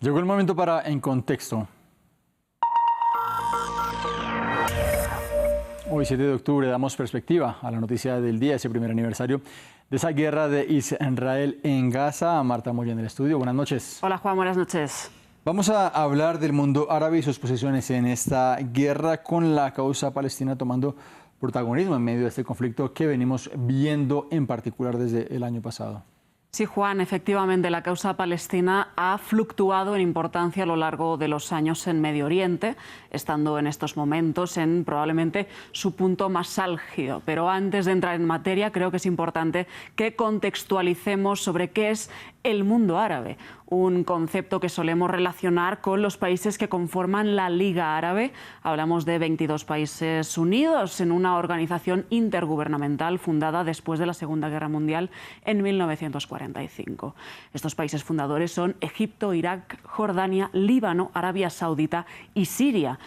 Llegó el momento para En Contexto. Hoy, 7 de octubre, damos perspectiva a la noticia del día, ese primer aniversario de esa guerra de Israel en Gaza. Marta Moya en el estudio. Buenas noches. Hola, Juan. Buenas noches. Vamos a hablar del mundo árabe y sus posiciones en esta guerra, con la causa palestina tomando protagonismo en medio de este conflicto que venimos viendo en particular desde el año pasado. Sí, Juan, efectivamente, la causa palestina ha fluctuado en importancia a lo largo de los años en Medio Oriente, estando en estos momentos en probablemente su punto más álgido. Pero antes de entrar en materia, creo que es importante que contextualicemos sobre qué es el mundo árabe, un concepto que solemos relacionar con los países que conforman la Liga Árabe. Hablamos de 22 países unidos en una organización intergubernamental fundada después de la Segunda Guerra Mundial en 1945. Estos países fundadores son Egipto, Irak, Jordania, Líbano, Arabia Saudita y Siria.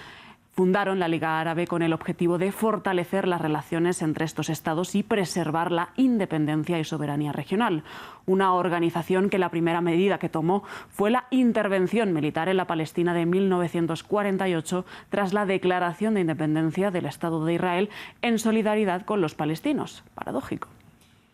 Fundaron la Liga Árabe con el objetivo de fortalecer las relaciones entre estos estados y preservar la independencia y soberanía regional. Una organización que la primera medida que tomó fue la intervención militar en la Palestina de 1948 tras la declaración de independencia del Estado de Israel en solidaridad con los palestinos. Paradójico.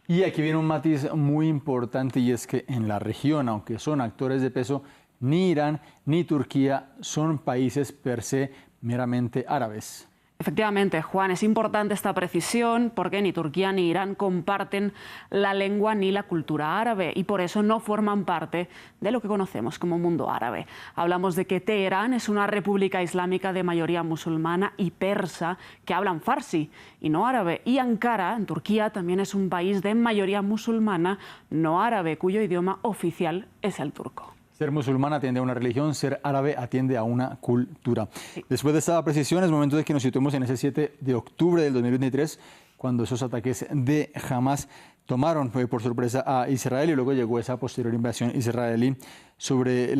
Y aquí viene un matiz muy importante, y es que en la región, aunque son actores de peso, ni Irán ni Turquía son países per se meramente árabes. Efectivamente, Juan, es importante esta precisión porque ni Turquía ni Irán comparten la lengua ni la cultura árabe y por eso no forman parte de lo que conocemos como mundo árabe. Hablamos de que Teherán es una república islámica de mayoría musulmana y persa que hablan farsi y no árabe, y Ankara, en Turquía, también es un país de mayoría musulmana no árabe cuyo idioma oficial es el turco. Ser musulmán atiende a una religión, ser árabe atiende a una cultura. Sí. Después de esta precisión, es momento de que nos situemos en ese 7 de octubre del 2023, cuando esos ataques de Hamas tomaron por sorpresa a Israel y luego llegó esa posterior invasión israelí sobre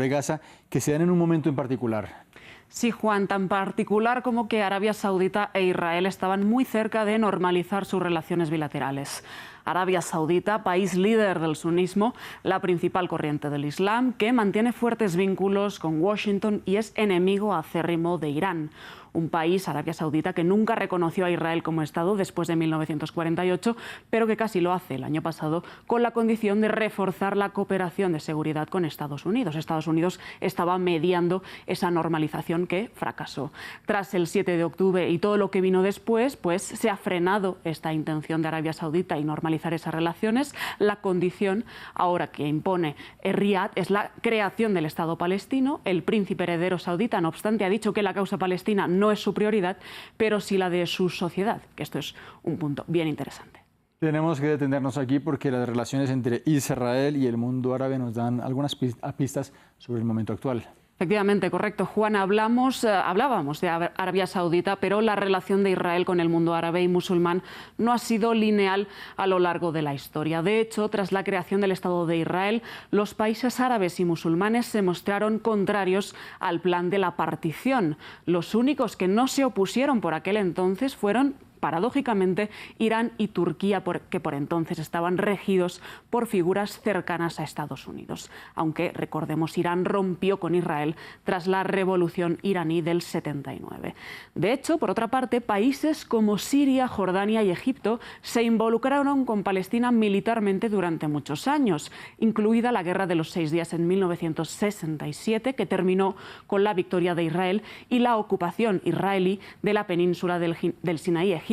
Gaza, que se dan en un momento en particular. Sí, Juan, tan particular como que Arabia Saudita e Israel estaban muy cerca de normalizar sus relaciones bilaterales. Arabia Saudita, país líder del sunismo, la principal corriente del Islam, que mantiene fuertes vínculos con Washington y es enemigo acérrimo de Irán. Un país, Arabia Saudita, que nunca reconoció a Israel como Estado después de 1948, pero que casi lo hace el año pasado con la condición de reforzar la cooperación de seguridad con Estados Unidos. Estados Unidos estaba mediando esa normalización que fracasó. Tras el 7 de octubre y todo lo que vino después, pues se ha frenado esta intención de Arabia Saudita y normalizar esas relaciones. La condición ahora que impone Riad es la creación del Estado palestino. El príncipe heredero saudita, no obstante, ha dicho que la causa palestina no es su prioridad, pero sí la de su sociedad, que esto es un punto bien interesante. Tenemos que detenernos aquí porque las relaciones entre Israel y el mundo árabe nos dan algunas pistas sobre el momento actual. Efectivamente, correcto, Juan. Hablábamos de Arabia Saudita, pero la relación de Israel con el mundo árabe y musulmán no ha sido lineal a lo largo de la historia. De hecho, tras la creación del Estado de Israel, los países árabes y musulmanes se mostraron contrarios al plan de la partición. Los únicos que no se opusieron por aquel entonces fueron, paradójicamente, Irán y Turquía, que por entonces estaban regidos por figuras cercanas a Estados Unidos. Aunque, recordemos, Irán rompió con Israel tras la revolución iraní del 79. De hecho, por otra parte, países como Siria, Jordania y Egipto se involucraron con Palestina militarmente durante muchos años, incluida la Guerra de los 6 días en 1967, que terminó con la victoria de Israel, y la ocupación israelí de la península del Sinaí egipcio,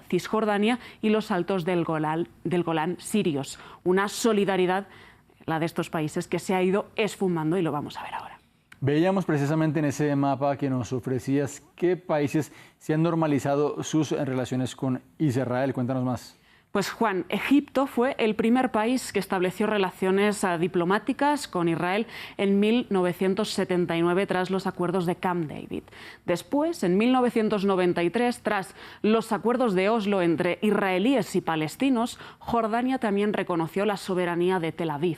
Cisjordania y los altos del Golán sirios. Una solidaridad, la de estos países, que se ha ido esfumando y lo vamos a ver ahora. Veíamos precisamente en ese mapa que nos ofrecías qué países se han normalizado sus relaciones con Israel. Cuéntanos más. Pues Juan, Egipto fue el primer país que estableció relaciones diplomáticas con Israel en 1979 tras los acuerdos de Camp David. Después, en 1993, tras los acuerdos de Oslo entre israelíes y palestinos, Jordania también reconoció la soberanía de Tel Aviv.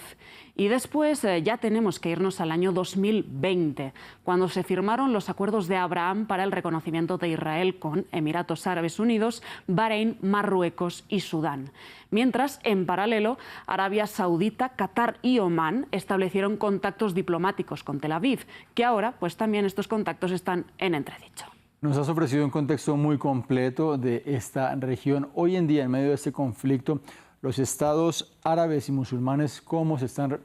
Y después ya tenemos que irnos al año 2020, cuando se firmaron los acuerdos de Abraham para el reconocimiento de Israel con Emiratos Árabes Unidos, Bahrein, Marruecos y Sudán. Mientras, en paralelo, Arabia Saudita, Qatar y Omán establecieron contactos diplomáticos con Tel Aviv, que ahora pues también estos contactos están en entredicho. Nos has ofrecido un contexto muy completo de esta región. Hoy en día, en medio de este conflicto, los estados árabes y musulmanes, ¿cómo se están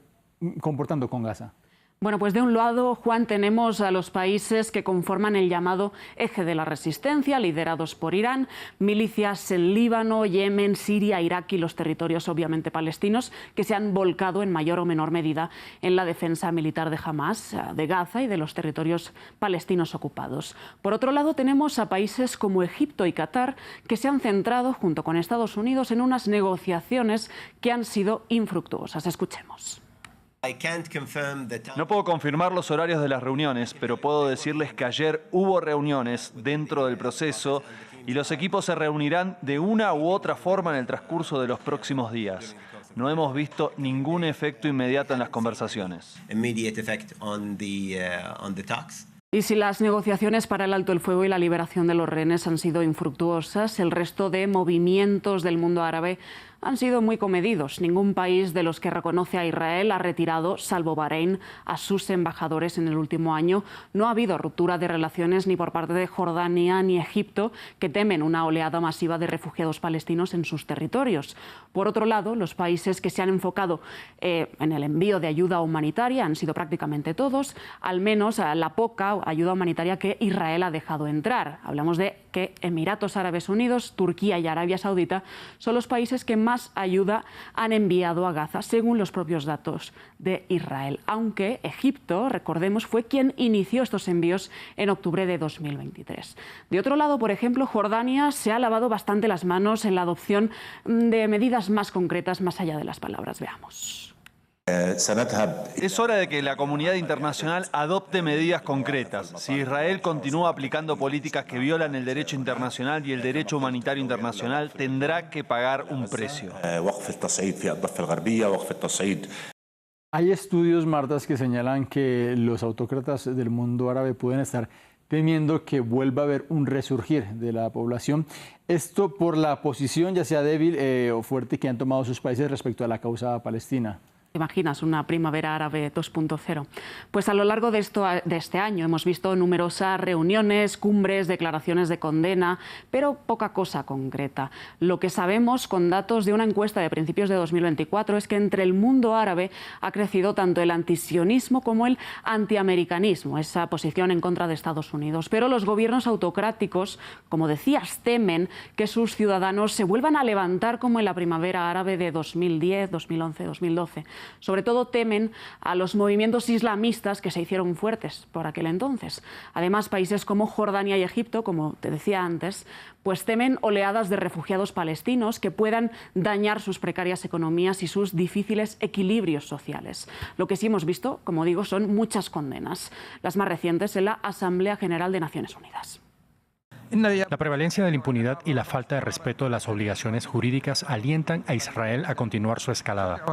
comportando con Gaza? Bueno, pues de un lado, Juan, tenemos a los países que conforman el llamado Eje de la Resistencia, liderados por Irán, milicias en Líbano, Yemen, Siria, Irak y los territorios obviamente palestinos, que se han volcado en mayor o menor medida en la defensa militar de Hamás, de Gaza y de los territorios palestinos ocupados. Por otro lado, tenemos a países como Egipto y Qatar, que se han centrado, junto con Estados Unidos, en unas negociaciones que han sido infructuosas. Escuchemos. No puedo confirmar los horarios de las reuniones, pero puedo decirles que ayer hubo reuniones dentro del proceso y los equipos se reunirán de una u otra forma en el transcurso de los próximos días. No hemos visto ningún efecto inmediato en las conversaciones. Y si las negociaciones para el alto el fuego y la liberación de los rehenes han sido infructuosas, el resto de movimientos del mundo árabe han sido muy comedidos. Ningún país de los que reconoce a Israel ha retirado, salvo Bahrein, a sus embajadores en el último año. No ha habido ruptura de relaciones ni por parte de Jordania ni Egipto, que temen una oleada masiva de refugiados palestinos en sus territorios. Por otro lado, los países que se han enfocado en el envío de ayuda humanitaria han sido prácticamente todos, al menos la poca ayuda humanitaria que Israel ha dejado entrar. Hablamos de que Emiratos Árabes Unidos, Turquía y Arabia Saudita son los países que más ayuda han enviado a Gaza, según los propios datos de Israel. Aunque Egipto, recordemos, fue quien inició estos envíos en octubre de 2023. De otro lado, por ejemplo, Jordania se ha lavado bastante las manos en la adopción de medidas más concretas más allá de las palabras. Veamos. Es hora de que la comunidad internacional adopte medidas concretas. Si Israel continúa aplicando políticas que violan el derecho internacional y el derecho humanitario internacional, tendrá que pagar un precio. Hay estudios, Marta, que señalan que los autócratas del mundo árabe pueden estar temiendo que vuelva a haber un resurgir de la población. Esto por la posición, ya sea débil o fuerte, que han tomado sus países respecto a la causa palestina. ¿Te imaginas una primavera árabe 2.0? Pues a lo largo de este año hemos visto numerosas reuniones, cumbres, declaraciones de condena, pero poca cosa concreta. Lo que sabemos con datos de una encuesta de principios de 2024 es que entre el mundo árabe ha crecido tanto el antisionismo como el antiamericanismo, esa posición en contra de Estados Unidos. Pero los gobiernos autocráticos, como decías, temen que sus ciudadanos se vuelvan a levantar como en la primavera árabe de 2010, 2011, 2012. Sobre todo temen a los movimientos islamistas que se hicieron fuertes por aquel entonces. Además, países como Jordania y Egipto, como te decía antes, pues temen oleadas de refugiados palestinos que puedan dañar sus precarias economías y sus difíciles equilibrios sociales. Lo que sí hemos visto, como digo, son muchas condenas, las más recientes en la Asamblea General de Naciones Unidas. La prevalencia de la impunidad y la falta de respeto de las obligaciones jurídicas alientan a Israel a continuar su escalada.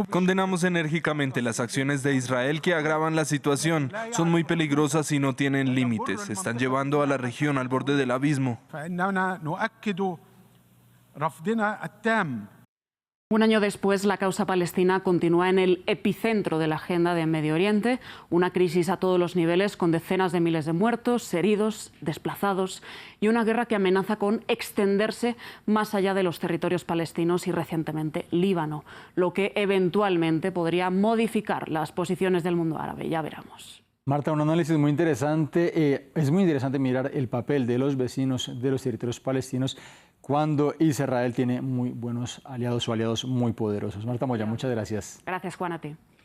Condenamos enérgicamente las acciones de Israel que agravan la situación. Son muy peligrosas y no tienen límites. Están llevando a la región al borde del abismo. Un año después, la causa palestina continúa en el epicentro de la agenda de Medio Oriente, una crisis a todos los niveles con decenas de miles de muertos, heridos, desplazados y una guerra que amenaza con extenderse más allá de los territorios palestinos y recientemente Líbano, lo que eventualmente podría modificar las posiciones del mundo árabe. Ya veremos. Marta, un análisis muy interesante. Es muy interesante mirar el papel de los vecinos de los territorios palestinos cuando Israel tiene muy buenos aliados o aliados muy poderosos. Marta Moya, muchas gracias. Gracias, Juan, a ti.